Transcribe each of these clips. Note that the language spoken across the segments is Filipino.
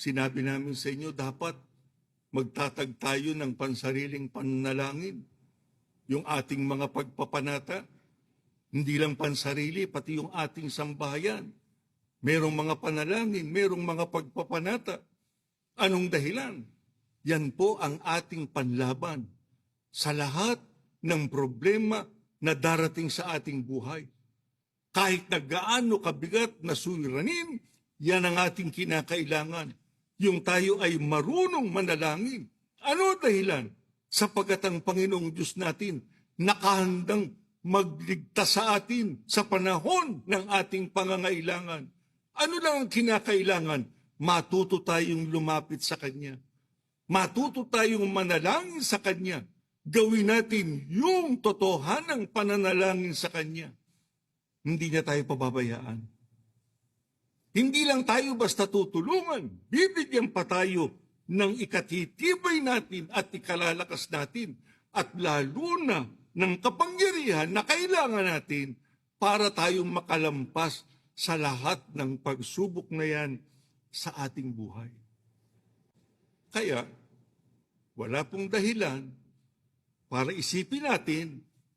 sinabi namin sa inyo, dapat magtatag tayo ng pansariling pananalangin. Yung ating mga pagpapanata, hindi lang pansarili, pati yung ating sambahayan. Merong mga panalangin, merong mga pagpapanata. Anong dahilan? Yan po ang ating panlaban sa lahat ng problema na darating sa ating buhay. Kahit na gaano kabigat na suliranin, yan ang ating kinakailangan. Yung tayo ay marunong manalangin. Ano dahilan? Sapagkat ang Panginoong Diyos natin nakahandang magligtas sa atin sa panahon ng ating pangangailangan. Ano lang ang kinakailangan? Matuto tayong lumapit sa Kanya. Matuto tayong manalangin sa Kanya. Gawin natin yung totohanang pananalangin sa Kanya. Hindi niya tayo pababayaan. Hindi lang tayo basta tutulungan. Bibigyan pa tayo ng ikatitibay natin at ikalalakas natin at lalo na ng kapangyarihan na kailangan natin para tayong makalampas sa lahat ng pagsubok na yan sa ating buhay. Kaya, wala pong dahilan para isipin natin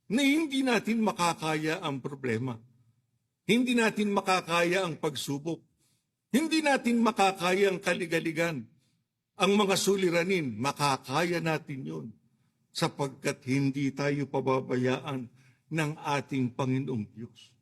na hindi natin makakaya ang problema. Hindi natin makakaya ang pagsubok. Hindi natin makakaya ang kaligaligan. Ang mga suliranin, makakaya natin yun sapagkat hindi tayo pababayaan ng ating Panginoong Diyos.